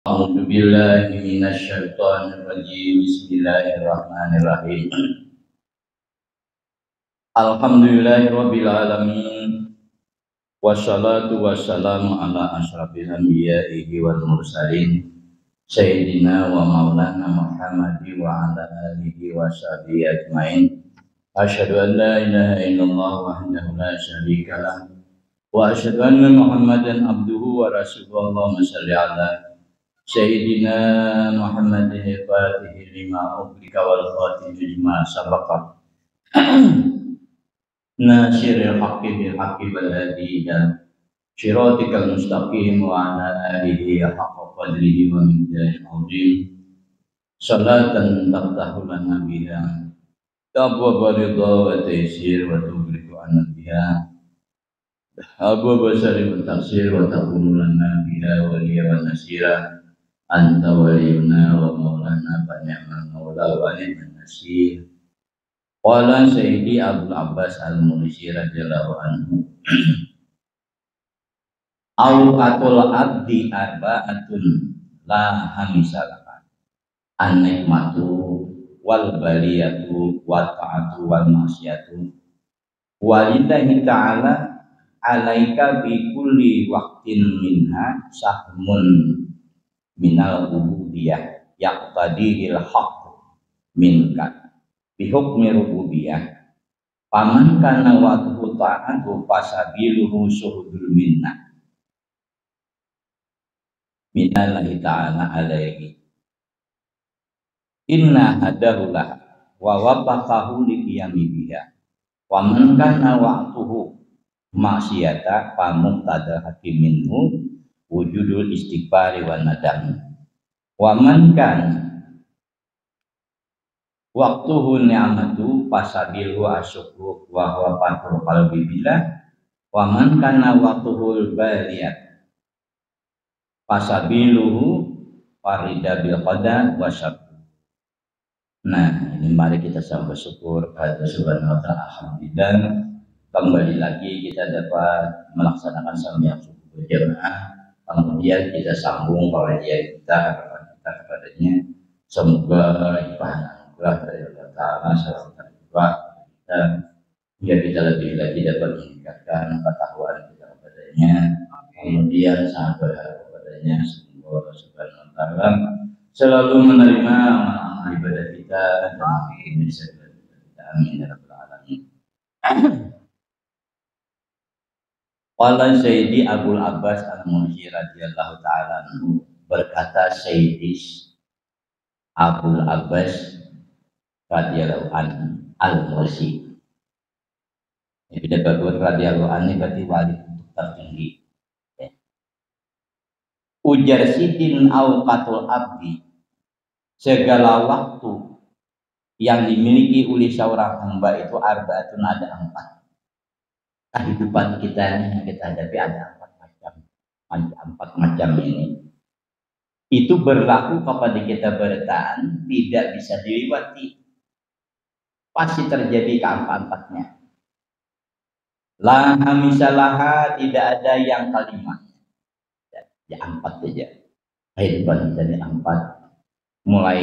A'udzu billahi minasy syaithanir rajim. Bismillahirrahmanirrahim. Alhamdulillahirabbil alamin. Wassalatu wassalamu ala asyrafil anbiya'i wal mursalin sayyidina wa maulana Muhammadi wa ala alihi wa sahbihi ajmain. Asyhadu an la ilaha illallah wahdahu la syarikalah wa asyhadu anna Muhammadan abduhu wa rasuluhu. Allahumma shalli ala Sayyidina Muhammadin al-Fatihi lima ughliqa wal khatimi lima sabaqa nasiril haqqi bil haqqi wal hadi ila siratikal mustaqim wa ala alihi haqqa qadrihi wa miqdarihi azim. Salatan taftahu lana biha abwaaba ridha wa taysir wa tughliqu anna biha abwaaba syarri wa taqsir wa takunu lana biha waliya wa nasira. Anta waliyuna wa maulana fa ni'mal maula wa ni'man nasir. Qala Sayyidi Abdul Abbas Al-Mursi radhiyallahu anhu. Awqatul abdi arba'atun la hamisalaka. An-nikmatu wal baliyatu wa ta'atu wal masyatu. Walillahi ta'ala alaika bi kulli waqtin minha sahmun minal ubudiyah yaqtadihil haqq minka bihukmi rububiyah paman kana waqtu ta'atu fasabiluhu suhudul minna minallahi ta'ala alaihi inna hadahulah wa wabakahu liqiyami biha waman kana waqtuhu maksiyata pamuqtada hakiminhu wujudul istighfari wan nadam wa man kan waqtuhu ni'matu fasabihu asyukru wa huwa fatul qalbi billah wa man kana waqtuhu baliyat fasabiluhu farida bil qadar wa syakr. Nah, ini mari kita sambut syukur kepada Subhanahu wa ta'ala. Alhamdulillah kembali lagi kita dapat melaksanakan sembahyang subuh berjamaah. Kemudian kita sambung pengajian kita, harapan kita kepadanya semoga anugerah dari Allah Ta'ala serta juga dan hingga kita lebih lagi dapat meningkatkan pengetahuan kita kepadanya. Kemudian sangat berharap kepadanya semoga Subhanahu wa Ta'ala selalu menerima amal ibadah kita dan bisa kita amin ya rabbal alamin. Qala Sayyidi Abdul Abbas Al-Mursi radhiyallahu ta'ala anhu, berkata Sayyidi Abdul Abbas radhiyallahu anhu Al-Mursi. Jadi dapat radhiyallahu anhu berarti wali tertinggi. Ujar sidin awqatul abdi, segala waktu yang dimiliki oleh seorang hamba itu arbaatun, ada 4. Kehidupan kita ini yang kita hadapi ada 4 macam ini. Itu berlaku kepada kita bertahan, tidak bisa dilewati. Pasti terjadi keempat-empatnya. La hamisalaha, tidak ada yang kalimat. Ya 4 saja. Kehidupan kita ini 4. Mulai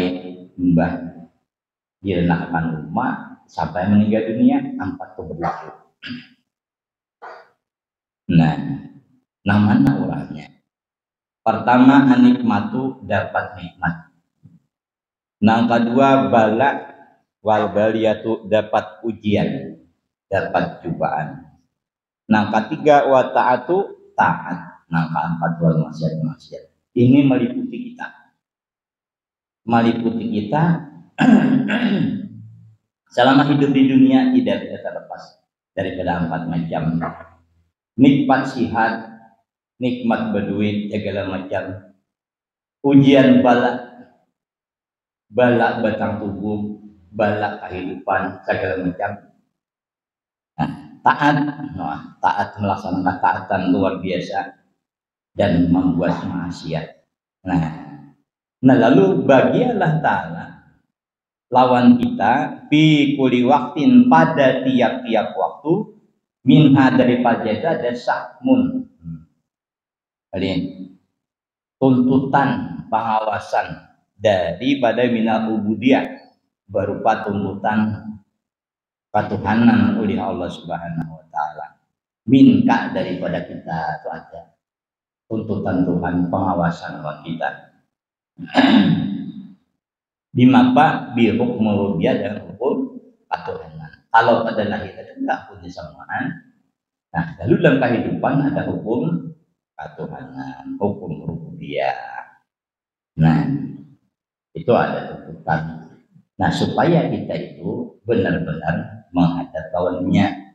mbah direnakkan rumah sampai meninggal dunia, 4 itu berlaku. Nah, namanya orangnya. Pertama, anikmatu, dapat nikmat. Yang kedua, bala wal baliyatu, dapat ujian, dapat cobaan. Yang ketiga, wa ta'atu, taat. Yang keempat, wal maksiat. Ini meliputi kita. Meliputi kita selama hidup di dunia, tidak bisa terlepas daripada 4 macam. Nikmat sihat, nikmat berduit, segala macam. Ujian bala batang tubuh, bala kehidupan, segala macam. Nah, taat melaksanakan taatan luar biasa dan membuat maksiat. Nah lalu bagi Allah Ta'ala lawan kita fi kulli waktin, pada tiap-tiap waktu, minha dari pajada ada sahmun, tuntutan pengawasan daripada minal ubudiyah berupa tuntutan ketuhanan oleh Allah Subhanahu wa taala. Minta daripada kita itu ada tuntutan Tuhan, pengawasan buat kita. Dimapa bi hukmu rububiyah dan hukum ketuhanan. Kalau pada lahir itu enggak punya samaan. Nah, lalu dalam kehidupan ada hukum ketuhanan, hukum rububiyah. Nah, itu ada tuntutan. Nah, supaya kita itu benar-benar menghadap lawannya,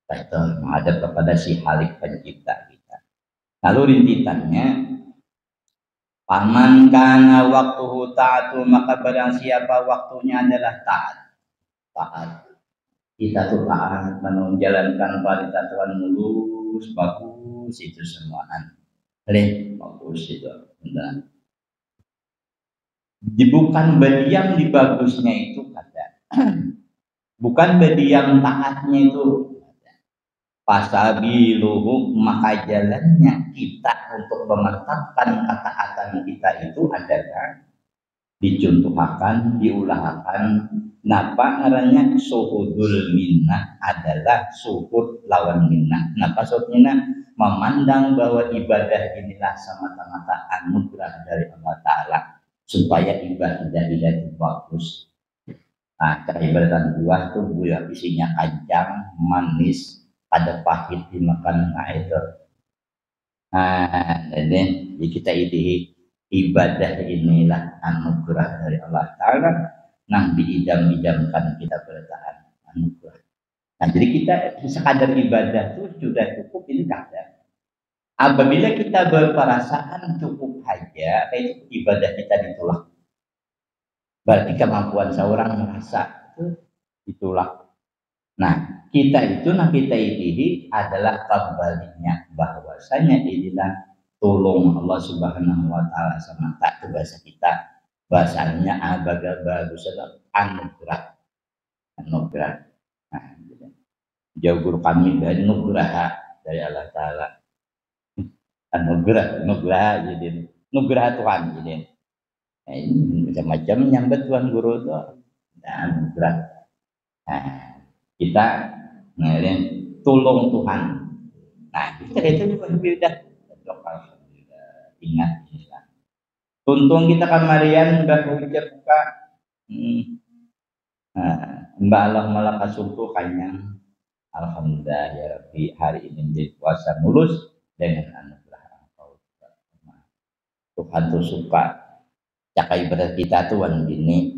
atau menghadap kepada si Khalik pencipta kita. Lalu rintitannya, paman kana waktuhu ta'atu, maka barang siapa waktunya adalah taat. Taat. Kita tuh taat menjalankan perintah Tuhan mulus, bagus itu semuaan. Bagus itu. Benar. Bukan berdiam di bagusnya itu kata, bukan berdiam taatnya itu. Fasabiluhu, maka jalannya kita untuk memantapkan ketaatan kita itu adalah dicontohkan, diulahkan. Napa ngarannya suhudul minnah, adalah suhud lawan minnah. Napa suhud minnah? Memandang bahwa ibadah inilah semata-mata anugerah dari Allah Ta'ala, supaya ibadah itu bagus. Nah, ibadah buah tuh buah isinya kacang, manis, ada pahit dimakan. Nah itu. Nah, jadi kita ini ibadah inilah anugerah dari Allah Ta'ala. Nah, diidam-idamkan kita bertahan anugerah. Nah, jadi kita sekadar ibadah itu sudah cukup, ini ada. Apabila kita berperasaan cukup aja, itu ibadah kita ditolak. Berarti kemampuan seorang merasa itu ditolak. Nah, kita ini adalah kembalinya, bahwasanya inilah tolong Allah Subhanahu wa taala semata. Itu bahasa kita. Bahasanya bagus anugerah. Anugerah. Nah, jauh guru kami dari nugraha dari Allah Ta'ala. Nugraha jadi nugraha Tuhan jadi. Nah, ini macam-macam nyambut Tuhan guru itu. Nah, nugraha. Nah, kita ngelihat tolong Tuhan. Nah, kita itu juga beda. Ingat Islam. Tuntung kita kamarian mbak ucap buka. Mbak Allah malah kasungku kanyang. Alhamdulillah ya Rabbi, hari ini menjadi puasa mulus dengan anugerah Engkau. Tuhan tuh suka cakai ibadah kita tuan bini.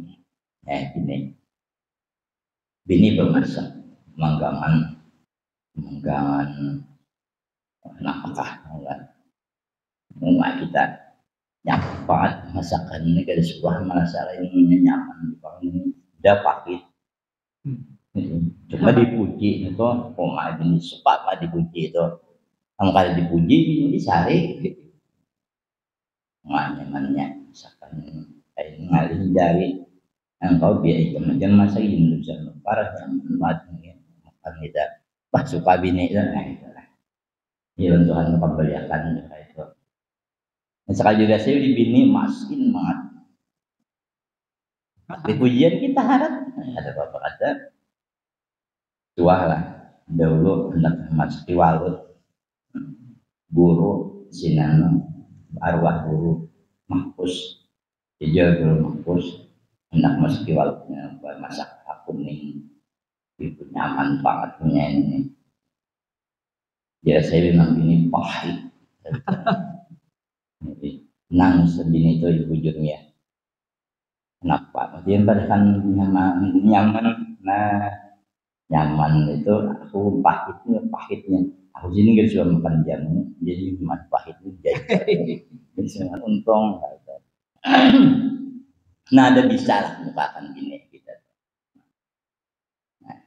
Bini bermasak menggangan napakah enggak kita nyapat masakan ini kada sebuah masalah ini nyaman ini udah pahit. Cuma dipuji itu, ini suka mah dipuji itu. Kalau kada dipuji ini disari. Nyamannya misalkan ngalih jari engkau biar macam masa ini bisa parah nyaman makan kita pas suka bini itu. Nah itulah ya Tuhan memberikan itu. Sekali juga saya di bini maskin banget. Di pujian kita harap ada apa ada tuah lah dahulu hendak masuk walut guru sinan arwah guru mahpus hijau guru mahpus hendak masuk walutnya masak kuning itu nyaman banget punya ini. Ya saya bilang ini pahit. Nang sebini itu ibu jurnya. Kenapa? Maksudnya pada kan nyaman. Nah, nyaman itu aku pahitnya. Aku sini gak suka makan jamu, jadi cuma pahitnya jadi. Jadi untung. Nah, ada bisa lah mukakan gini kita. Nah,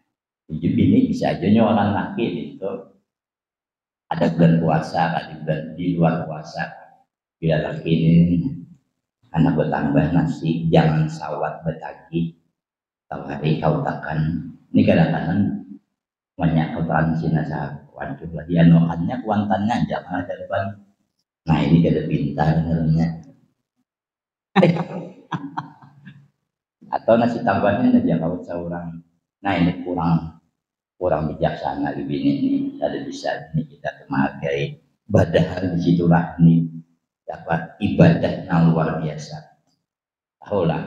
ini bisa aja orang laki itu. Ada bulan puasa, ada di luar puasa. Bila laki ini anak bertambah nasi, jangan sawat bertagi. Tahu hari kau takkan. Ini kadang-kadang banyak kotoran sini saya waduh lagi anokannya kuantannya jangan ada depan. Nah ini kada pintar sebenarnya. Atau nasi tambahannya aja kalau seorang, nah ini kurang bijaksana ini ada bisa ini kita menghargai padahal disitulah ini dapat ibadah yang luar biasa. Tahulah,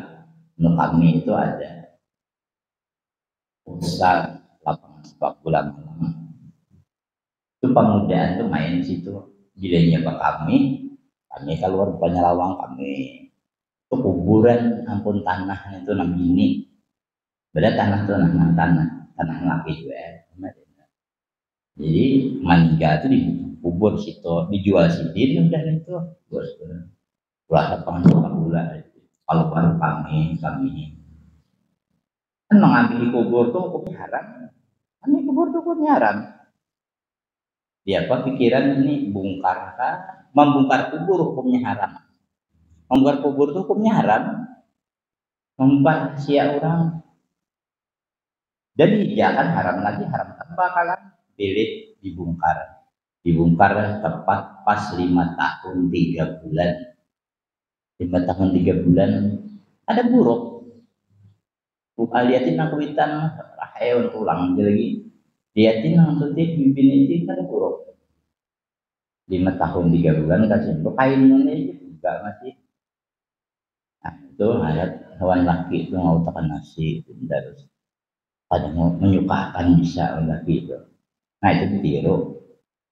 kami itu ada usaha lapangan sepak bola malam. Itu pemudaan tuh main di situ. Bilanya Pak kami keluar bukannya lawang kami itu kuburan ampun tanah itu nang gini. Beda tanah tuh tanah laki itu ya. Jadi mangga itu dikubur situ, dijual sendiri udah itu. Bos, lapangan sepak bola. Kalau baru kami kan mengambil kubur tuh hukumnya haram. Kan kubur tuh hukumnya haram. Dia apa pikiran ini membongkar kubur hukumnya haram. Membongkar kubur itu hukumnya haram. Membongkar sia orang. Jadi jangan haram lagi, haram bakalan pilih dibongkar. Dibongkar tepat pas 5 tahun 3 bulan. 5 tahun 3 bulan ada buruk. Liatin aku hitam hewan tulang lagi. Liatin aku tadi bibin itu ada buruk. 5 tahun 3 bulan kasih kainnya juga masih. Nah itu ayat hewan laki itu mau tekan nasi itu harus ada menyukakan bisa laki itu. Nah itu ditiru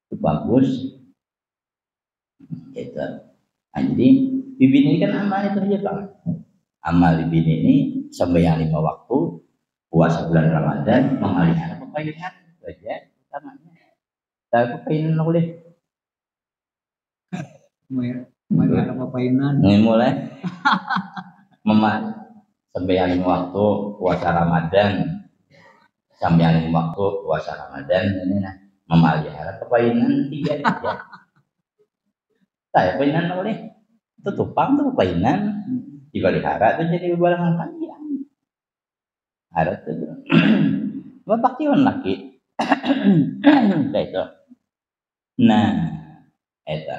itu bagus gitu. Nah, jadi bibin ini kan amal itu aja bang. Amal bibin ini sembahyang 5 waktu, puasa bulan Ramadan, memelihara pepayunan saja utamanya. Tapi pepayunan boleh. Memelihara pepayunan. Mulai sembahyang 5 waktu, puasa Ramadan, sembahyang 5 waktu, puasa Ramadan ini nah memelihara pepayunan 3 aja. Saya pepayunan boleh. Itu tupang tuh pepayunan dipelihara itu jadi barang kalian. Harus itu. Bapak kiwan laki. Itu. Nah, itu.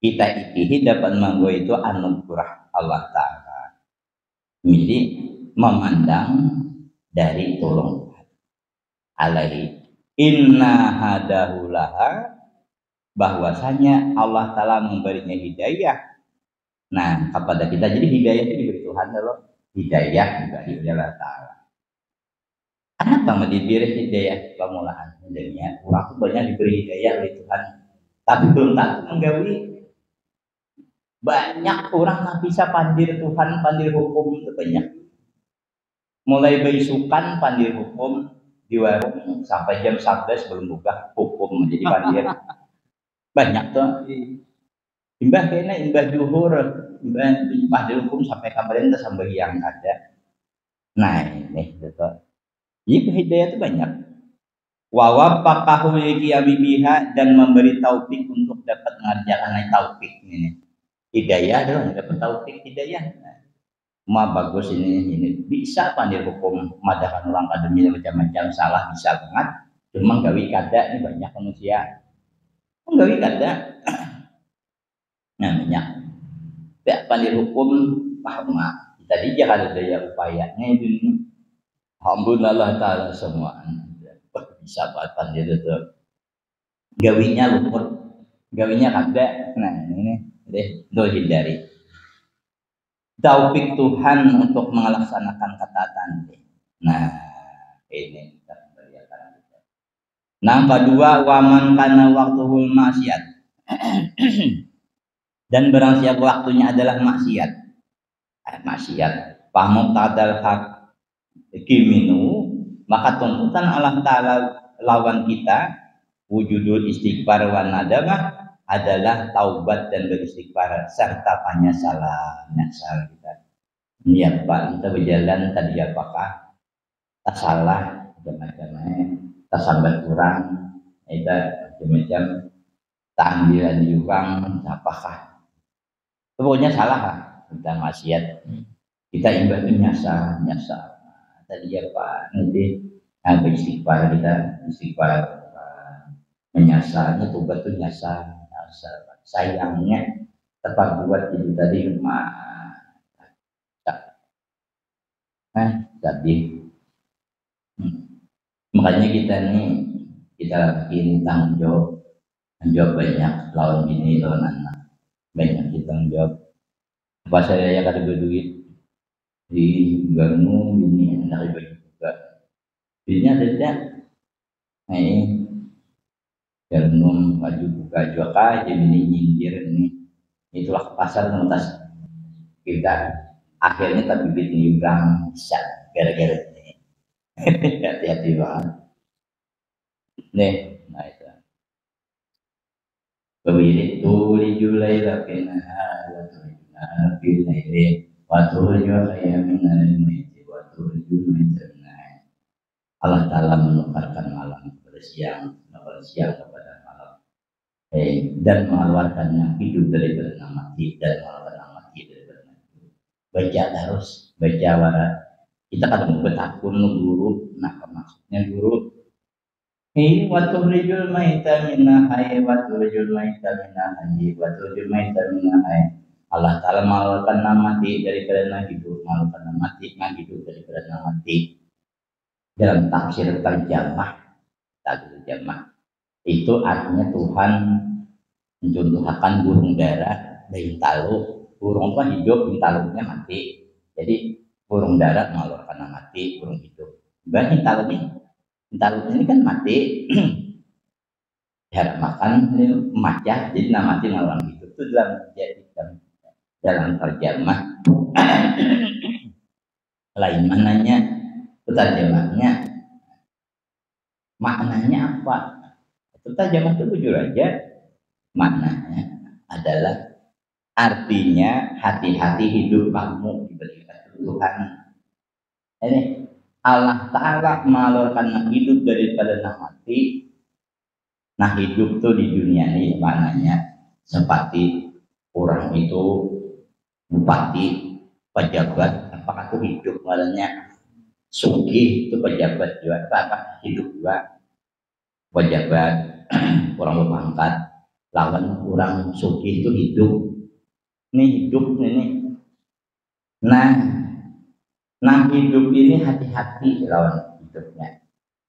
Kita itihi dapat manggo itu anugerah Allah Ta'ala. Jadi memandang dari tolong Tuhan. Alaihi inna hadahulaha bahwasanya Allah Ta'ala memberinya hidayah. Nah, kepada kita jadi hidayah itu diberi Tuhan loh. Hidayah juga diberi Allah Ta'ala. Kenapa mau diberi hidayah pemulaan hidayah? Orang tuh banyak diberi hidayah oleh Tuhan, tapi belum tentu menggawi. Banyak orang nggak bisa pandir Tuhan, pandir hukum itu banyak. Mulai beisukan pandir hukum di warung sampai jam 11 belum buka hukum menjadi pandir. Banyak tuh. Imbah kena imbah juhur, imbah pandir hukum sampai kemarin sampai yang ada. Nah ini gitu. Jadi hidayah itu banyak. Wawapakahu biha dan memberi taufik untuk dapat mengerjakan taufik ini. Hidayah adalah dapat taufik hidayah. Ma bagus ini bisa pandir hukum madahan orang akademi macam-macam salah bisa banget. Cuma gawi kada ini banyak manusia. Gawi kada. Nah banyak. Ya pandir hukum paham. Tadi jangan ada daya upayanya itu. Alhamdulillah Ta'ala semua bisa buat pandir itu. Gawinya luput. Gawinya kada. Nah ini deh hindari. Taufik Tuhan untuk melaksanakan ketaatan. Nah, ini kita lihat. Nah, kedua waman kana waktuhul maksiat. Dan barang siapa waktunya adalah maksiat. Maksiat. Pahmu tadal hak kiminu, maka tuntutan Allah Ta'ala lawan kita wujudul istighfar wa nadamah adalah taubat dan beristighfar serta penyesalan kita. Niat Pak kita berjalan tadi apakah tak salah macam-macamnya tak sambat kurang itu macam-macam tak ambilan diurang apakah pokoknya salah tentang maksiat kita imbah nyasa tadi apa nanti beristighfar kita istighfar menyasarnya tobat itu nyasar sayangnya tepat buat itu tadi Tapi makanya kita ini tanggung jawab banyak lawan bini lawan anak, banyak kita tanggung jawab. Apa saya ya kada berduit di garmu bini anak bagi juga, bini ada tidak, garmu baju buka juga aja bini nyindir ini, itulah ke pasar ngetas kita akhirnya tapi bini bilang bisa gara-gara ini. Hati-hati banget nih. Nah itu Wawiri tuli julai lapina wa tulijuna wa tuliju khayamina maiti wa tuliju maitana. Allah Ta'ala menukarkan malam kepada siang kepada malam, dan mengeluarkan yang hidup daripada yang mati dan mengeluarkan yang mati daripada yang hidup. Baca harus baca warat. Kita kadang bertakun guru, nah maksudnya guru waktu rijul maita minna hai waktu rijul maita minna hai waktu rijul maita minna hai. Allah Ta'ala mengeluarkan yang mati daripada yang hidup, mengeluarkan yang mati yang hidup daripada yang mati. Dalam tafsir terjemah itu artinya Tuhan mencontohkan burung dara bintalo, burung apa hidup bintalonya mati, jadi burung dara mengeluarkan yang mati, burung hidup. Bintalo ini kan mati harap makan ini macah, jadi nama mati mengeluarkan hidup. Itu dalam terjemah lain mananya terjemahnya maknanya apa. Terjemah itu jujur aja maknanya adalah artinya hati-hati hidup kamu diberikan Tuhan. Ini Allah Ta'ala mengeluarkan hidup daripada mati. Nah hidup tuh di dunia ini maknanya seperti orang itu bupati, pejabat, apakah itu hidup maknanya sugih itu pejabat juga, apa hidup juga pejabat orang berpangkat lawan orang sugih itu hidup. Ini hidup ini. Nah hidup ini hati-hati lawan hidupnya.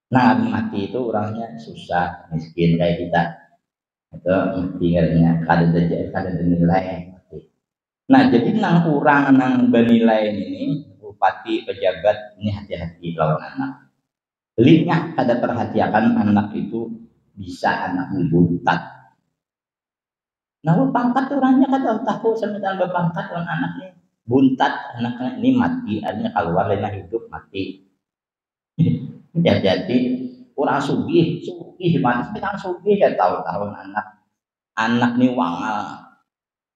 Nah mati itu orangnya susah, miskin kayak kita. Itu tinggalnya kada nilai. Nah jadi nang kurang nang bernilai ini bupati pejabat ini hati-hati lawan anak. Lihat kada perhatikan anak itu bisa anak buntat. Nah berpangkat orangnya kada tahu sementara berpangkat orang anaknya buntat, anaknya ini mati, artinya keluar lena hidup mati. Ya jadi orang sugih mana sekarang sugih ya tahu anak nih wangal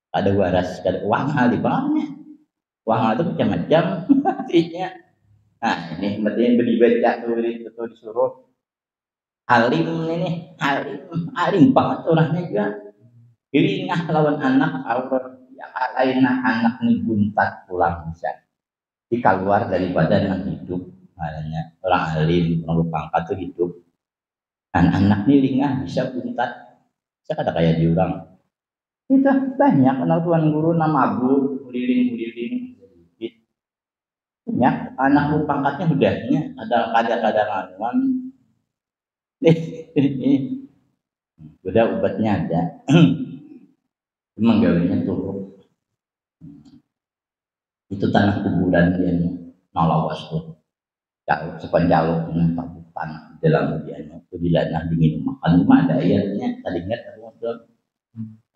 ada waras ada wangal di bawahnya, wangal itu macam-macam artinya. Nah ini berarti beli baca tuh disuruh alim ini alim banget orangnya juga iringah lawan anak Allah ya lainlah anak nih buntat pulang bisa dikeluar daripada yang hidup. Makanya orang alim orang berpangkat itu hidup, anak-anak nih lingah bisa buntat. Saya kata kayak diurang kita banyak anak tuan guru nama bu uliling banyak anak berpangkatnya udahnya ada anuan udah obatnya ada menggawainya turun itu tanah kuburan dia nolawas tuh sepanjang tanah dalam dia itu dilanah dingin makan cuma ada ayatnya tadi ingat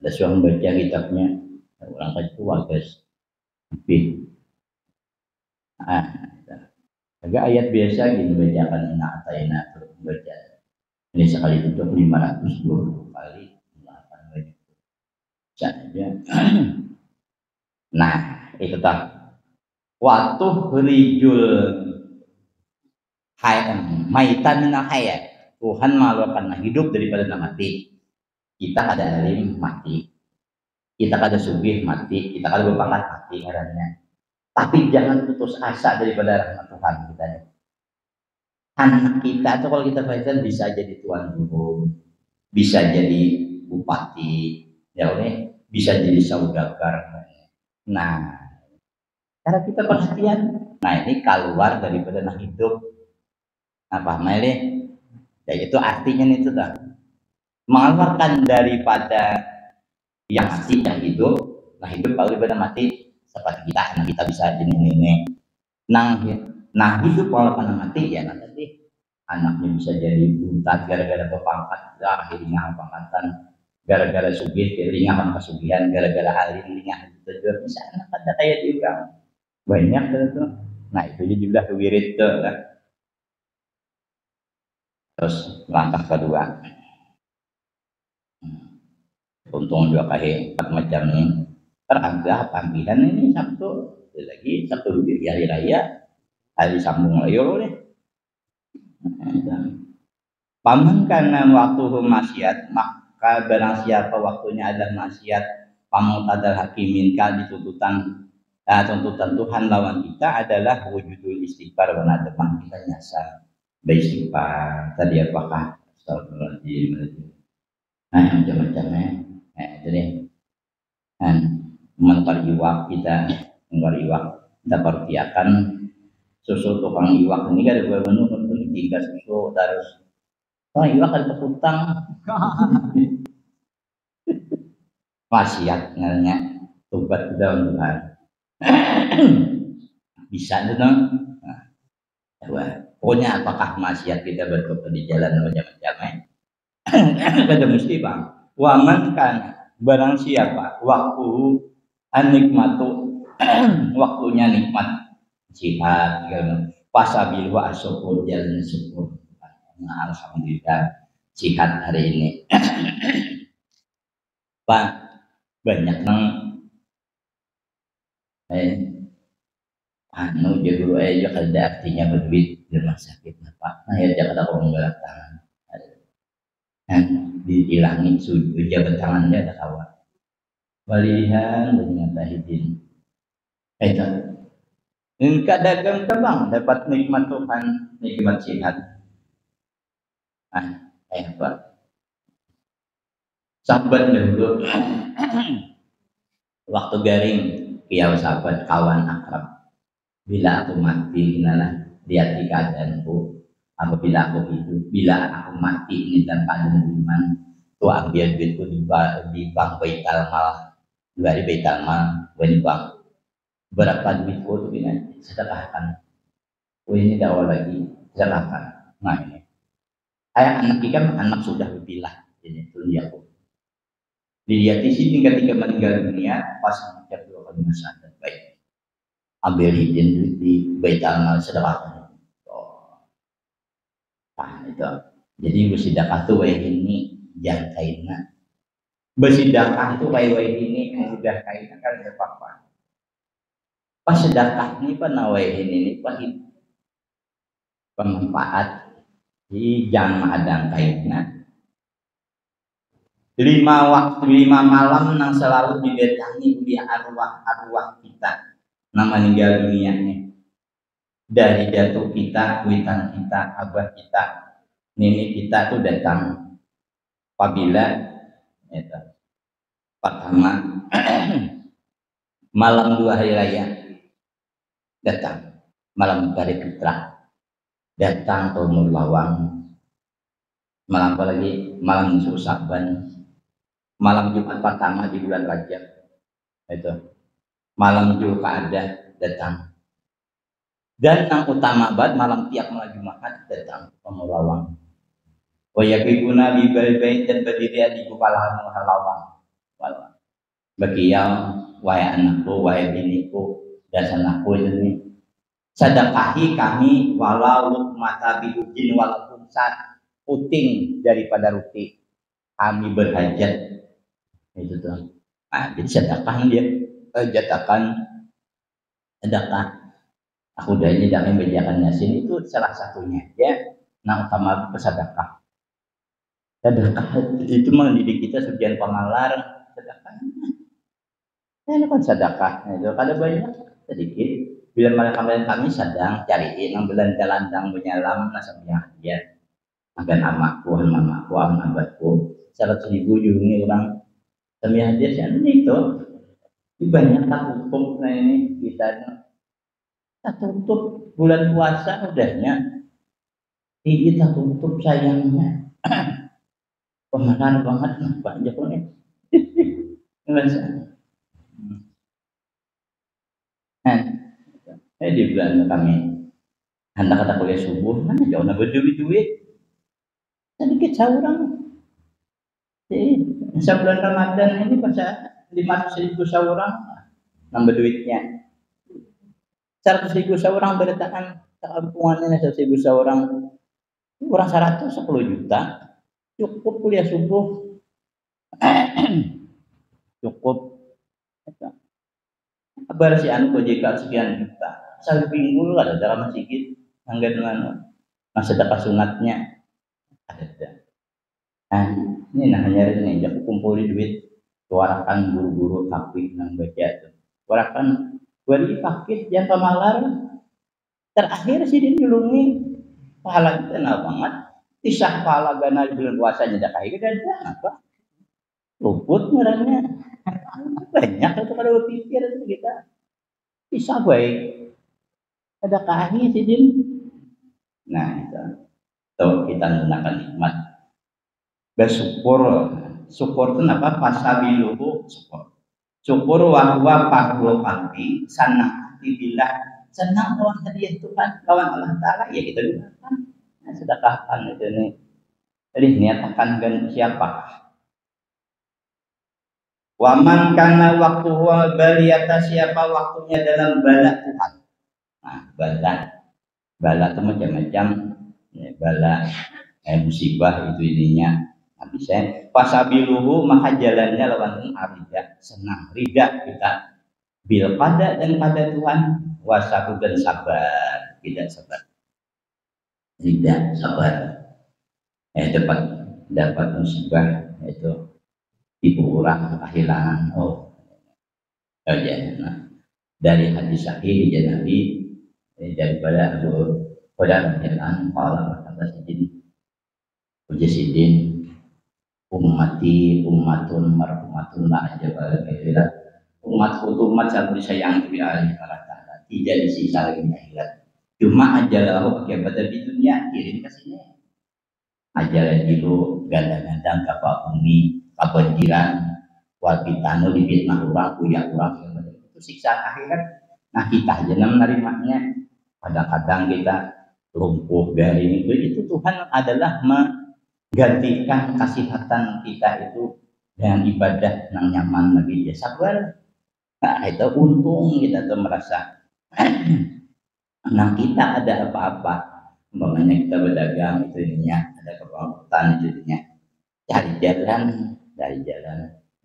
ada suami baca kitabnya orang tua guys lebih agak ayat biasa gini bacakan ataina terus baca ini sekali tutup 520 kali akan banyak saja. Nah itu tak waktu rijul hayam maitan minal hayat, Tuhan mengeluarkan hidup daripada mati. Kita ada alim mati, kita ada sugih mati, kita ada berpangkat mati karena. Tapi jangan putus asa daripada rahmat Tuhan kita. Anak kita tuh kalau kita baca bisa jadi tuan guru, bisa jadi bupati, ya bisa jadi saudagar. Nah, cara kita perhatian Nah ini keluar daripada nah hidup. Apa Meli? Ya itu artinya itu dah. Mengeluarkan daripada yang mati yang hidup. Nah hidup kalau daripada mati seperti kita. Nah kita bisa ini. Nah hidup kalau karena mati ya nanti anaknya bisa jadi buntat gara-gara berpangkat, akhirnya pangkatan gara-gara sugih, ringah pesugihan, gara-gara alim ringah itu juga bisa anak ada kayak juga banyak itu. Nah itu juga wirid tuh kan. Terus langkah kedua, untung 2 kali 4 macam ini teragak panggilan ini Sabtu lagi Sabtu di hari raya hari sambung ayo boleh. Paman karena waktu maksiat maka barang siapa waktunya ada maksiat pamutadal hakimin dituntutan tuntutan Tuhan lawan kita adalah wujudul istighfar wa depan kita nyasar beristighfar tadi apakah astagfirullahaladzim nah macam-macamnya jadi kan menukar iwak kita kita pertiakan susu tukang iwak ini kan ada menu untuk 3 susu terus iwak ada keputang wasiat ngaranya tobat kita Tuhan bisa itu dong. Pokoknya apakah maksiat kita bertobat di jalan macam-macam kada mesti bang. Waman kan barang siapa waktu anikmatu waktunya nikmat jihad pasabil wa asyukur jalan syukur. Nah, alhamdulillah jihad hari ini Pak banyak nang anu jadi aja kada artinya berduit di rumah sakit Pak nah ya jangan aku menggerak tangan dan dihilangi sujud jabat tangannya ada kawan walihan dengan tahidin itu ini kadagang bang dapat nikmat Tuhan nikmat jihad Pak sahabat dulu waktu garing kiau sahabat kawan akrab bila aku mati inilah lihat di keadaanku apabila aku hidup bila aku mati ini dan keadaan iman tu ambil duitku di bank Baitul Mal dari Baitul Mal di bank berapa duitku tuh ini sedekahkan ini dakwah lagi sedekahkan nah ini anak kita anak sudah berbilah ini tuh dia aku dilihat di sini ketika meninggal dunia pas mengucap 2 kalimat syahadat baik ambil izin di Baitul Mal sedekah. Nah itu. Jadi bersedekah itu wae ini jangan kaina. Bersedekah itu wae ini sudah kaina kan ada apa-apa. Pas sedekah ini wae ini pahit. Bermanfaat. Jadi jangan ada kaina. 5 malam yang selalu didatangi oleh arwah kita. Nama meninggal dunianya dari datuk kita, witan kita, abah kita, nenek kita tuh datang apabila itu pertama malam 2 hari raya datang malam hari fitrah datang tahun lawang malam apa lagi malam nisfu Sa'ban malam Jumat pertama di bulan Rajab itu malam Dzulqa'dah datang dan yang utama banget malam tiap malam Jumat datang pemulawang wayakibuna bi bait dan berdiri di kepala halawang bagi yang wahai anakku wahai biniku dan anakku ini sedekahi kami walau mata biujin walaupun saat puting daripada ruti kami berhajat itu tuh nah jadi sedekah dia jatakan sedekah aku udah ini dalam membedakan Yasin itu salah satunya ya nah utama bersedekah itu mendidik kita sebagian pemalar sedekah ini kan sedekah itu kada banyak sedikit bila malam kami sedang cariin yang belanja landang menyalam nasabnya ya akan amakku abadku 100.000 jungi orang sembilan dia itu banyak tak hukum ini kita kita tutup bulan puasa udahnya. Kita tutup sayangnya. Pemahaman banget Pak Jokowi. Nah, saya di bulan kami hendak kata kuliah subuh, mana jauh nak berduit-duit. Sedikit saurang. Jadi, sebulan Ramadan ini pasal 500.000 saurang nambah duitnya. 100.000 seorang berdatangan keampungannya 100.000 seorang. Kurang 100 10 juta. Cukup kuliah subuh. Cukup. Kabar si anu jika sekian juta. Satu minggu ada drama sedikit. Angga dengan sedekah sunatnya. Ada. Nah, ini hanya ini aku kumpulin duit. Suarakan guru-guru takwi nang baca itu. Suarakan beri paket yang kemalar. Terakhir sih dia nyulungi pahala kita banget. Isah pahala gana di bulan puasanya dah kayak gitu apa? Luput ngarannya. Banyak itu kalau berpikir itu kita. Isah baik. Ada kahih sih din. Nah itu. Tuh kita menggunakan nikmat. Bersyukur. Syukur itu apa? Pasabiluhu syukur. Syukur wahwa pahrul qalbi sanah bilah. Senang lawan hadiah Tuhan, lawan Allah Ta'ala, ya kita gunakan. Nah, sedekahkan itu nih. Jadi niatakan dengan siapa? Waman kana waktu baliyata siapa waktunya dalam bala Tuhan. Nah, bala itu macam-macam. Ya, bala, musibah itu ininya. Nah, bisa pasabiluhu maka jalannya lawan arida, senang, rida kita. Bil pada dan pada Tuhan. Wasaku dan sabar, tidak sabar, tidak sabar. Dapat musibah itu ibu orang kehilangan. Ya. Nah, dari hadis sahih ya Nabi daripada Abu Hurairah radhiyallahu anhu berkata Sidin ummati ummatun marhumatun la ajabal kafirat umatku itu umat yang disayang oleh Allah Ta'ala, tidak disisa lagi di akhirat. Cuma ajalah pakai pada di dunia kirim ke sini. Ajalah dulu ganda-gandang kapal bumi, kebanjiran, wabitano dipitnah orang, kuyak orang itu siksaan akhirat. Nah kita aja menerimanya. Kadang-kadang kita lumpuh garing itu Tuhan adalah menggantikan kasihatan kita itu dengan ibadah yang nyaman lagi ya sabar. Nah itu untung kita tuh merasa nah kita ada apa-apa umpamanya kita berdagang itu ininya ada kebangkitan itu ininya cari jalan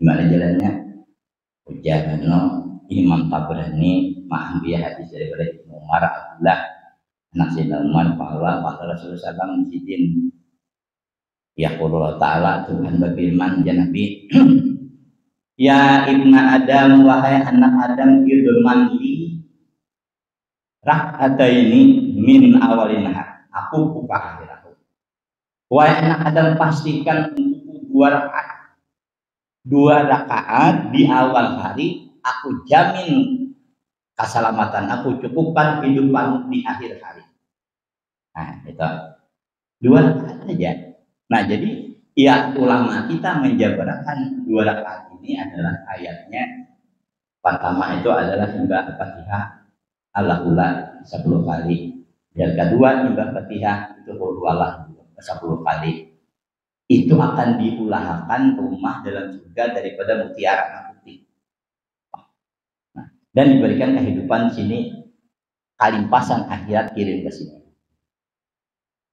gimana jalannya ujar Imam Tabrani ma'ambiyah hadis daripada Ibnu Umar Abdullah anak Sayyidina Umar pahala Rasulullah SAW Sidin ya Allah Ta'ala Tuhan berfirman ya Nabi ya ibna Adam wahai anak Adam idman li rak'ataini min awalin nahar aku buka akhir aku wahai anak Adam pastikan untuk 2 rakaat di awal hari aku jamin keselamatan aku cukupkan kehidupan di akhir hari. Nah itu 2 rakaat aja. Nah jadi ya ulama kita menjabarkan 2 rakaat ini adalah ayatnya pertama itu adalah sembah Fatihah Allahullah 10 kali. Yang kedua sembah Fatihah itu Allah 10 kali. Itu akan diulahkan rumah dalam surga daripada mutiara putih. Nah, dan diberikan kehidupan di sini kalimpasan akhirat kirim ke sini.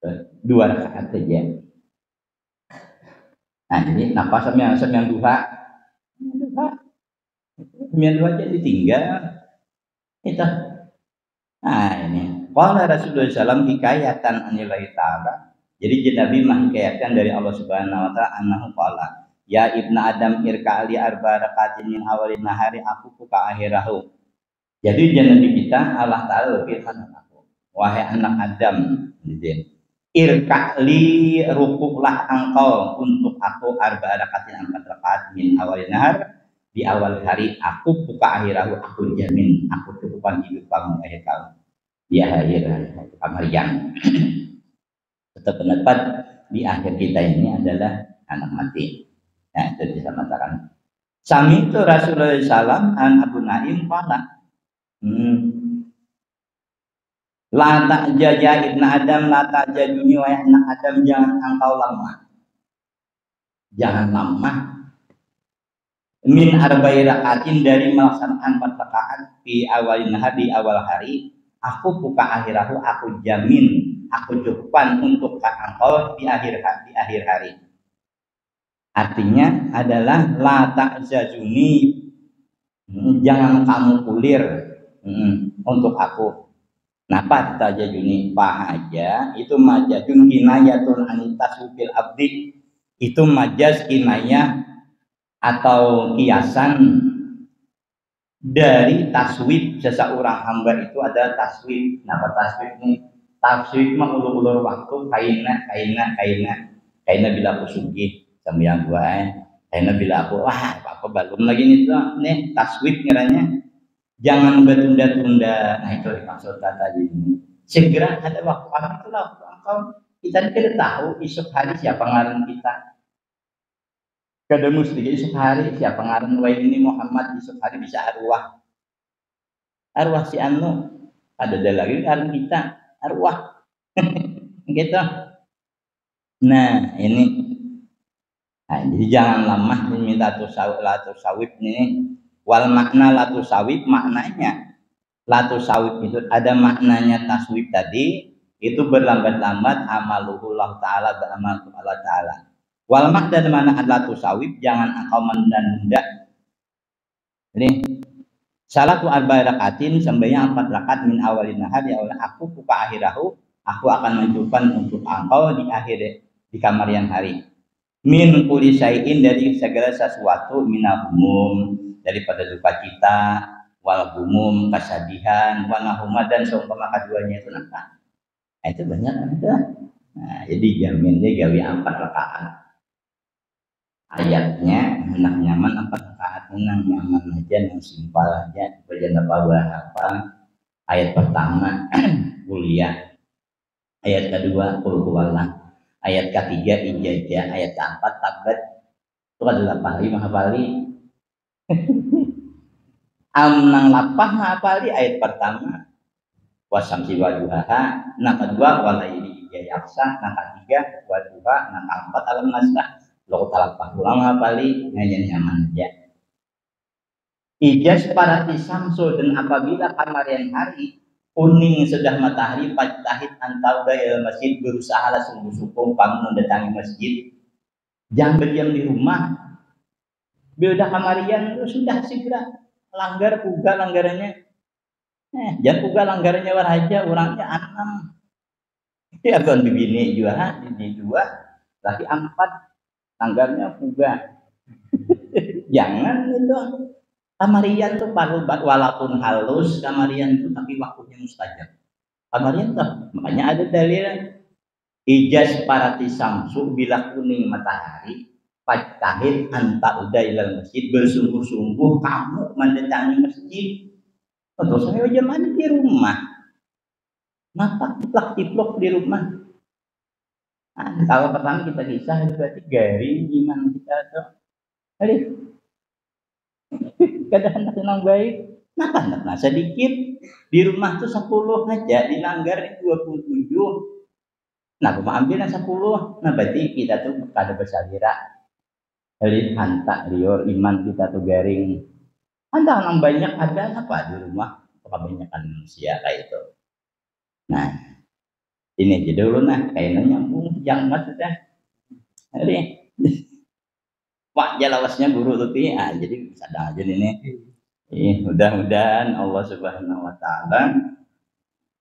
2 rakaat saja. Nah jadi nafas yang duha aja ditinggal itu. Nah ini qala Rasulullah SAW hikayatan anillahi ta'ala. Jadi Nabi menghikayatkan dari Allah Subhanahu wa taala annahu qala ya ibna Adam irka ali arba rakatin min awalin nahari aku buka akhirahu. Jadi Nabi kita Allah Ta'ala berfirman wahai anak Adam irka li rukuklah engkau untuk aku arba rakatin 4 rakaat min awalin nahar di awal hari aku buka akhirahu aku jamin aku cukupkan hidup kamu akhir kamu. di akhir kamarian. Tetap pendapat di akhir kita ini adalah anak mati. Nah, itu bisa mengatakan. Sami itu Rasulullah SAW an Abu Naim qala. La ta'jaja ibn Adam, la ta'jajuni wa ibn Adam, jangan engkau lemah. Jangan lemah min arba'i rakaatin, dari melaksanakan 4 rakaat di awalin hari, di awal hari. Aku buka akhirahu, aku jamin, aku cukupkan untuk engkau di akhir hari. Artinya adalah la ta'jajuni, jangan kamu kulir untuk aku. Napa ta'jajuni? Pahaja itu majazun kinayatun anitasufil abdi, itu majaz kinayah atau kiasan dari taswib seseorang hamba. Itu adalah taswib. Napa taswib ini? Taswib mah ulur-ulur waktu, kaina bila aku sugih sambil gua kaina bila aku apa belum lagi nih taswib ngeranya. Jangan bertunda-tunda. Nah, itu dimaksud kata ini. Segera ada waktu. Itulah kita tidak tahu esok hari siapa ngaran kita. Kada mesti esok hari siapa ngaran wae ini Muhammad, esok hari bisa arwah si anu ada lagi ngaran kita arwah. Gitu. Nah, ini jadi jangan lemah minta sawib ini. Wal makna latu sawib, maknanya latu sawib itu ada maknanya taswib tadi, itu berlambat-lambat amaluhullah ta'ala, beramal Allah ta'ala. Wal makna mana latu sawib, jangan engkau menunda. Ini salatu arba'i rakaatin, sembahyang 4 rakaat min awalin nahar, ya Allah, aku buka akhirahu, aku akan menunjukkan untuk engkau di akhir di kamarian hari. Min kulli syai'in, dari segala sesuatu, minal umum, daripada duka cita, wal humum, kesedihan, wanahuma, dan seumpama keduanya itu nanti. Nah, itu banyak ada. Nah, jadi jaminnya gawe 4 rakaat. Ayatnya enak nyaman 4 rakaat, menang nyaman aja, yang simpel aja, baca apa. Ayat pertama kuliah, ayat kedua qul huwallah, ayat ketiga ijazah, ayat keempat tabat. Itu adalah hafali. Amnang lapah ngapali ayat pertama wasamsi waduhaha, nah kedua walaili yaksa, nah ketiga waduha, nah keempat alam nasrah. Lo talapah ulang ngapali nyaman aja. Ijaz para tisamsul, dan apabila kamarian hari kuning sudah matahari, fajtahid antau daya masjid, berusaha sungguh-sungguh kamu mendatangi masjid. Jangan berdiam di rumah. Bila kamarian sudah segera langgar puga langgarannya. Jangan puga langgarannya waraja, orangnya 6. Ya kan begini juga, ini 2, lagi 4 langgarnya puga. Jangan itu. Kamarian tuh walaupun halus kamarian itu, tapi waktunya mustajab. Kamarian tuh makanya ada dalil ijaz parati samsu, bila kuning matahari, fajtahid anta udailal masjid, bersungguh-sungguh kamu mendatangi masjid. Terus saya zaman di rumah, kenapa tiplok di rumah? Nah, kalau pertama kita kisah berarti garing gimana kita tuh. Kadang anak baik, nah sedikit di rumah tuh 10 aja, dilanggar 27. Nah, ambil 10. Nah, berarti kita tuh kada bersalira. Dari antak lior iman kita tuh garing. Anda orang banyak ada apa di rumah? Kebanyakan manusia kayak itu. Nah, ini aja dulu kayaknya nyambung yang maksudnya. Jadi Pak jalawasnya guru tapi jadi bisa aja ini. Mudah-mudahan Allah Subhanahu wa taala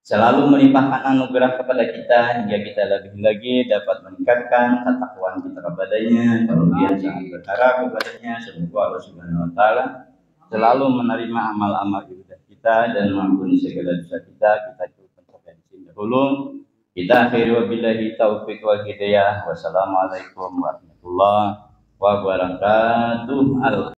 selalu melimpahkan anugerah kepada kita hingga kita lebih lagi dapat meningkatkan ketakwaan kita kepadanya. Kemudian sangat berharap kepadanya, semoga Allah Subhanahu wa taala selalu menerima amal-amal ibadah kita dan mengampuni segala dosa kita. Kita cukup sampai di sini dahulu. Kita akhiri wabillahi taufiq wal hidayah. Wassalamualaikum warahmatullahi wabarakatuh.